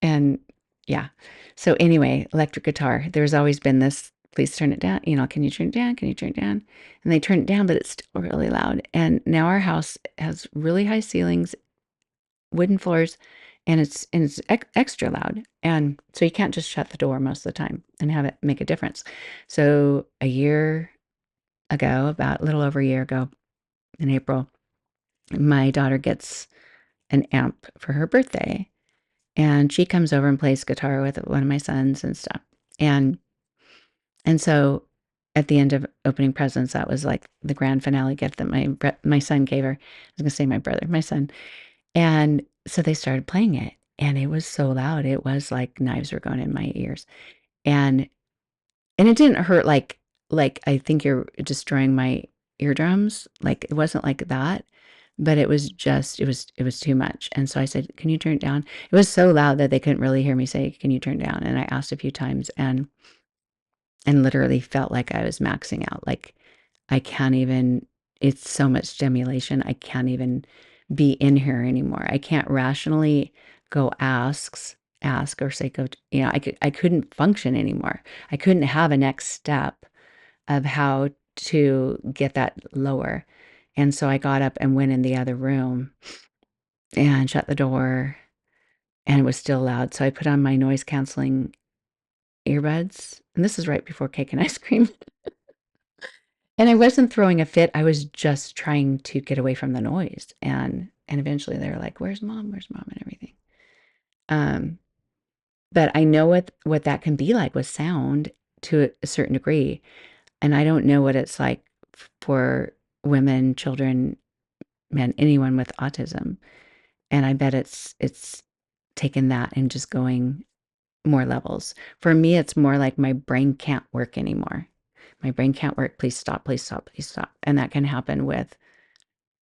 and yeah. So anyway, electric guitar. There's always been this, please turn it down. Can you turn it down? Can you turn it down? And they turn it down, but it's still really loud. And now our house has really high ceilings, wooden floors, and it's extra loud. And so you can't just shut the door most of the time and have it make a difference. So a year ago, about a little over a year ago, in April, my daughter gets an amp for her birthday. And she comes over and plays guitar with one of my sons and stuff. And so at the end of opening presents, that was like the grand finale gift that my son gave her. I was going to say my brother, my son. And so they started playing it, and it was so loud. It was like knives were going in my ears. And it didn't hurt like I think you're destroying my eardrums. Like it wasn't like that, but it was just it was too much. And so I said, "Can you turn it down?" It was so loud that they couldn't really hear me say, "Can you turn it down?" And I asked a few times and literally felt like I was maxing out. Like I can't even it's so much stimulation. I can't even be in here anymore. I can't rationally go ask or say go, I couldn't function anymore. I couldn't have a next step of how to get that lower. And so I got up and went in the other room and shut the door, and it was still loud. So I put on my noise canceling earbuds, and this is right before cake and ice cream. And I wasn't throwing a fit. I was just trying to get away from the noise. And And eventually they're like, where's mom? Where's mom? And everything. Um, but I know what that can be like with sound to a certain degree. And I don't know what it's like for women, children, men, anyone with autism. And I bet it's taken that and just going more levels. For me, it's more like my brain can't work anymore. My brain can't work. Please stop, please stop, please stop. And that can happen with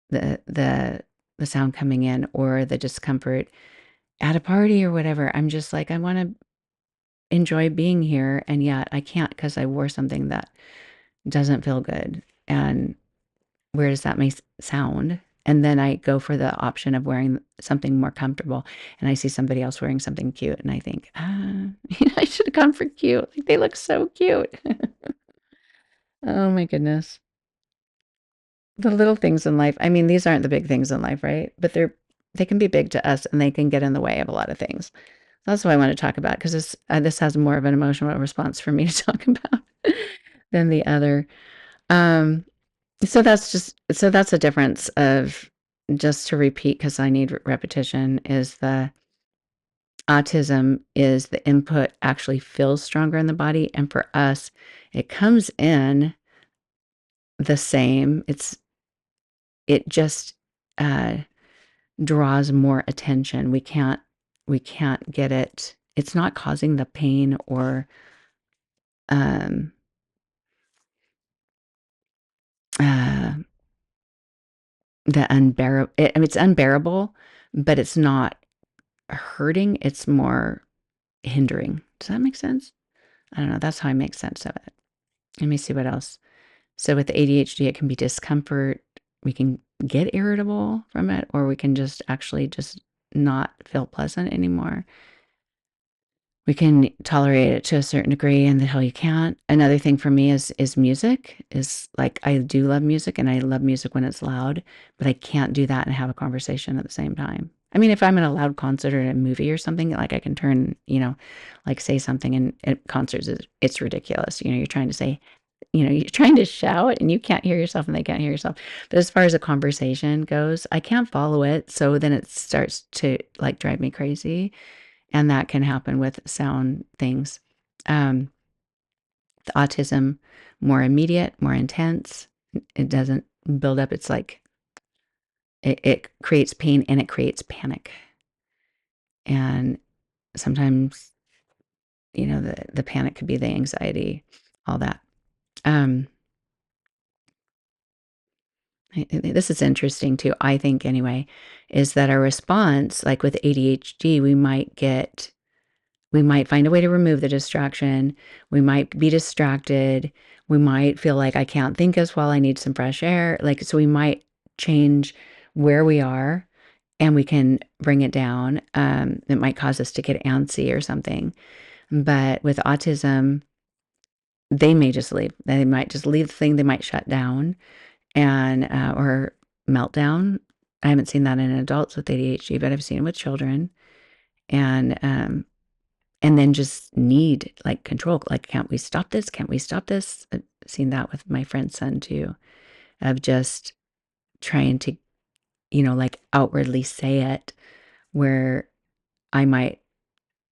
the the the sound coming in or the discomfort at a party or whatever. I'm just like, I want to enjoy being here, and yet I can't because I wore something that doesn't feel good. And where does that make sound? And then I go for the option of wearing something more comfortable, and I see somebody else wearing something cute, and I think, I should have gone for cute. Like, they look so cute. Oh my goodness. The little things in life. I mean, these aren't the big things in life, right? But they can be big to us, and they can get in the way of a lot of things. That's what I want to talk about because this has more of an emotional response for me to talk about than the other. Um, so that's a difference of, just to repeat because I need repetition, is the autism is the input actually feels stronger in the body, and for us, it comes in the same. It just uh, draws more attention. We can't get it. It's not causing the pain or um, uh, the unbearable. I mean, it's unbearable, but it's not hurting. It's more hindering. Does that make sense? I don't know. That's how I make sense of it. Let me see what else. So with ADHD, it can be discomfort. We can get irritable from it, or we can just actually just not feel pleasant anymore. We can tolerate it to a certain degree and the hell you can't. Another thing for me is music. Is like, I do love music and I love music when it's loud, but I can't do that and have a conversation at the same time. I mean, if I'm in a loud concert or a movie or something, like I can turn, like say something, and at concerts it's ridiculous. You're trying to say, you're trying to shout and you can't hear yourself and they can't hear yourself. But as far as a conversation goes, I can't follow it. So then it starts to like drive me crazy. And that can happen with sound things. Um, the autism, more immediate, more intense. It doesn't build up. It's like it creates pain and it creates panic. And sometimes, the panic could be the anxiety, all that. Um, this is interesting too, I think anyway, is that our response, like with ADHD, we might find a way to remove the distraction. We might be distracted. We might feel like I can't think as well. I need some fresh air. Like, so we might change where we are and we can bring it down. It might cause us to get antsy or something. But with autism, they may just leave. They might just leave the thing. They might shut down and, or meltdown. I haven't seen that in adults with ADHD, but I've seen it with children. And then just need like control. Like, can't we stop this? Can't we stop this? I've seen that with my friend's son too, of just trying to, like outwardly say it, where I might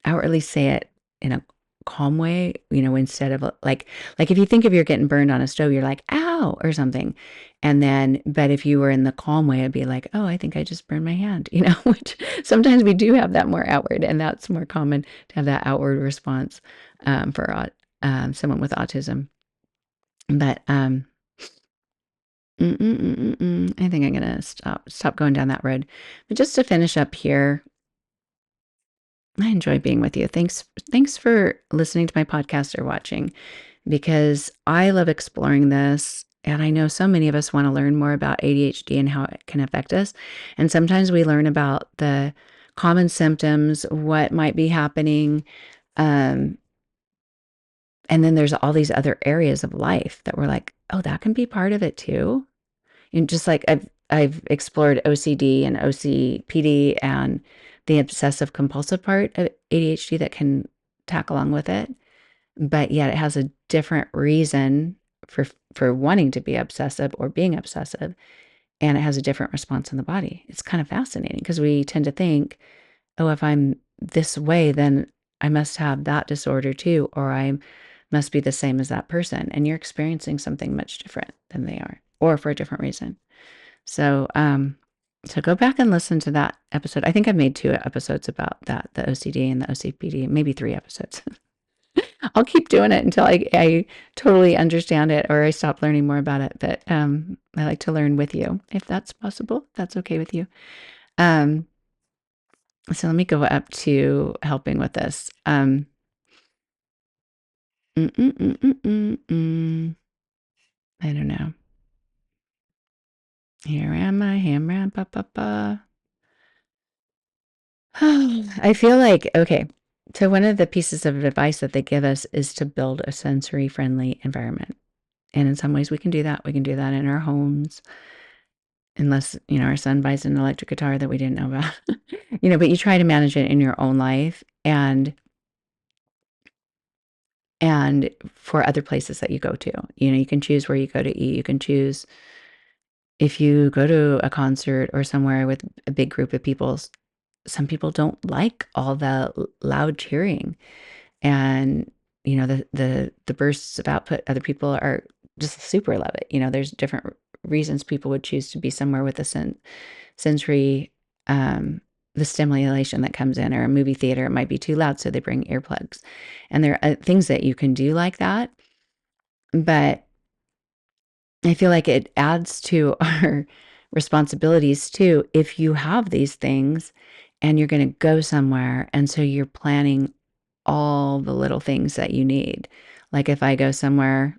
outwardly say it in a calm way, instead of like if you think of you're getting burned on a stove, you're like, ow, or something. And then, but if you were in the calm way, it'd be like, oh, I think I just burned my hand, which sometimes we do have that more outward, and that's more common to have that outward response for someone with autism. But I think I'm gonna stop going down that road. But just to finish up here, I enjoy being with you. Thanks for listening to my podcast or watching, because I love exploring this. And I know so many of us want to learn more about ADHD and how it can affect us. And sometimes we learn about the common symptoms, what might be happening. Um, and then there's all these other areas of life that we're like, oh, that can be part of it too. And just like I've explored OCD and OCPD and the obsessive compulsive part of ADHD that can tack along with it, but yet it has a different reason for wanting to be obsessive or being obsessive. and it has a different response in the body. It's kind of fascinating because we tend to think, oh, if I'm this way, then I must have that disorder too, or I must be the same as that person. And you're experiencing something much different than they are, or for a different reason. So, so go back and listen to that episode. I think I've made 2 episodes about that, the OCD and the OCPD, maybe 3 episodes. I'll keep doing it until I totally understand it or I stop learning more about it. But I like to learn with you if that's possible. If that's okay with you. Um, so let me go up to helping with this. Mm, mm, mm, mm, mm, mm. I don't know. Here am I, hammer, ba, ba, ba. I feel like, okay, so one of the pieces of advice that they give us is to build a sensory friendly environment. And in some ways we can do that. We can do that in our homes, unless, our son buys an electric guitar that we didn't know about. But you try to manage it in your own life and for other places that you go to. You can choose where you go to eat. You can choose if you go to a concert or somewhere with a big group of people. Some people don't like all the loud cheering and the bursts of output. Other people are just super love it. There's different reasons people would choose to be somewhere with a sensory the stimulation that comes in, or a movie theater, it might be too loud, so they bring earplugs. And there are things that you can do like that, but I feel like it adds to our responsibilities too if you have these things and you're going to go somewhere, and so you're planning all the little things that you need. Like if I go somewhere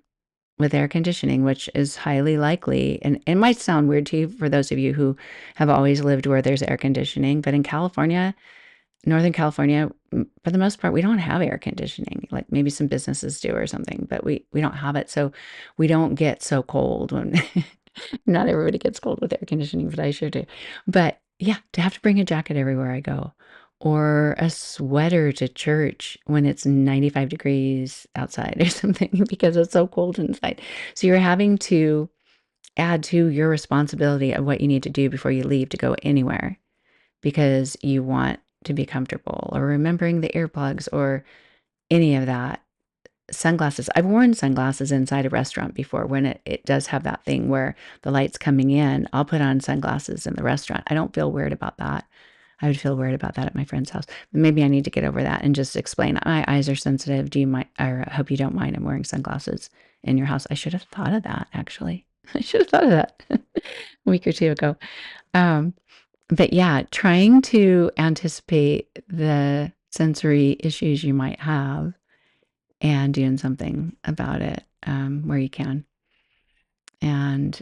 with air conditioning, which is highly likely, and it might sound weird to you for those of you who have always lived where there's air conditioning, but in California, Northern California, for the most part, we don't have air conditioning. Like maybe some businesses do or something, but we don't have it. So we don't get so cold when not everybody gets cold with air conditioning, but I sure do. But yeah, to have to bring a jacket everywhere I go or a sweater to church when it's 95 degrees outside or something because it's so cold inside. So you're having to add to your responsibility of what you need to do before you leave to go anywhere because you want to be comfortable, or remembering the earplugs or any of that. Sunglasses. I've worn sunglasses inside a restaurant before when it does have that thing where the light's coming in. I'll put on sunglasses in the restaurant. I don't feel weird about that. I would feel weird about that at my friend's house. But maybe I need to get over that and just explain, my eyes are sensitive. Do you mind? Or I hope you don't mind. I'm wearing sunglasses in your house. I should have thought of that, actually. I should have thought of that a week or two ago. Um, but yeah, trying to anticipate the sensory issues you might have and doing something about it where you can, and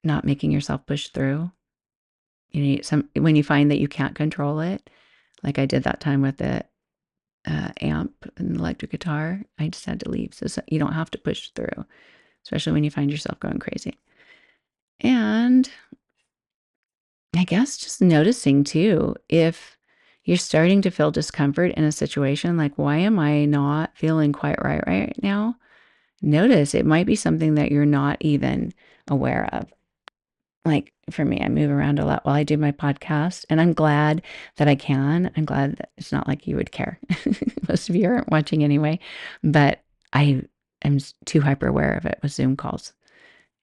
not making yourself push through. When you find that you can't control it, like I did that time with the amp and the electric guitar, I just had to leave. So you don't have to push through, especially when you find yourself going crazy. And I guess just noticing too, if you're starting to feel discomfort in a situation, like, why am I not feeling quite right now? Notice it might be something that you're not even aware of. Like for me, I move around a lot while I do my podcast, and I'm glad that I can. I'm glad that it's not like you would care. Most of you aren't watching anyway, but I am too hyper aware of it with Zoom calls,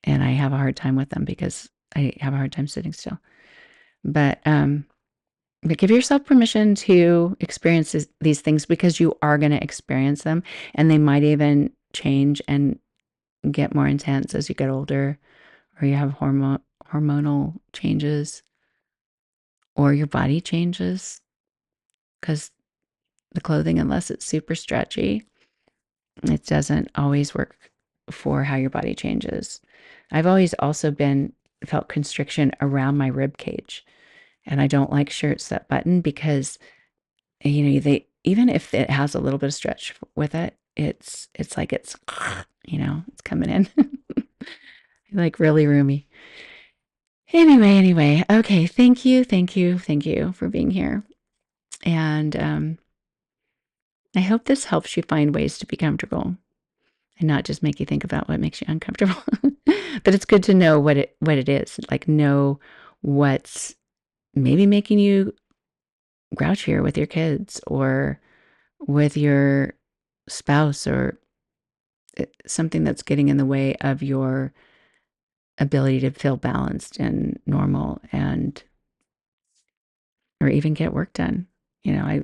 and I have a hard time with them because I have a hard time sitting still. But give yourself permission to experience these things because you are going to experience them, and they might even change and get more intense as you get older, or you have hormonal changes, or your body changes because the clothing, unless it's super stretchy, it doesn't always work for how your body changes. I've always also felt constriction around my rib cage, and I don't like shirts that button because they, even if it has a little bit of stretch with it, it's like it's coming in like really roomy. Anyway, okay, thank you for being here, and I hope this helps you find ways to be comfortable and not just make you think about what makes you uncomfortable. But it's good to know what it is. Like, know what's maybe making you grouchier with your kids or with your spouse, or something that's getting in the way of your ability to feel balanced and normal, and or even get work done.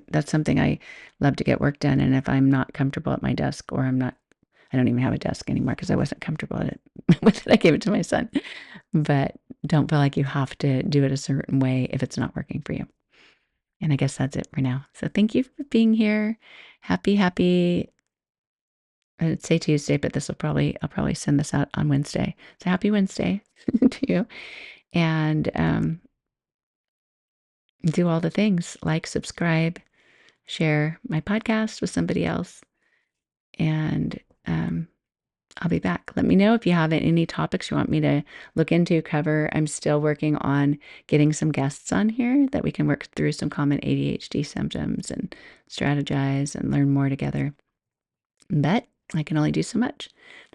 That's something I love, to get work done. And if I'm not comfortable at my desk, or I don't even have a desk anymore because I wasn't comfortable at it with it. I gave it to my son. But don't feel like you have to do it a certain way if it's not working for you. And I guess that's it for now. So thank you for being here. Happy, I'd say Tuesday, but I'll probably send this out on Wednesday. So happy Wednesday to you. And do all the things, like, subscribe, share my podcast with somebody else. And I'll be back. Let me know if you have any topics you want me to look into, cover. I'm still working on getting some guests on here that we can work through some common ADHD symptoms and strategize and learn more together. But I can only do so much.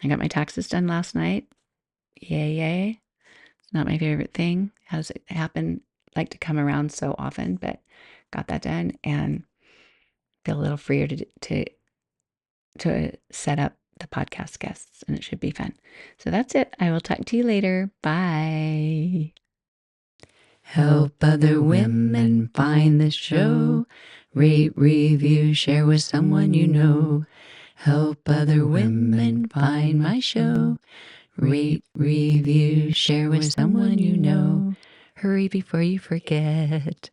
I got my taxes done last night. Yay, yay. It's not my favorite thing. How does it happen? Like to come around so often, but got that done and feel a little freer to set up the podcast guests, and it should be fun. So that's it. I will talk to you later. Bye. Help other women find this show. Rate, review, share with someone you know. Help other women find my show. Rate, review, share with someone you know. Hurry before you forget.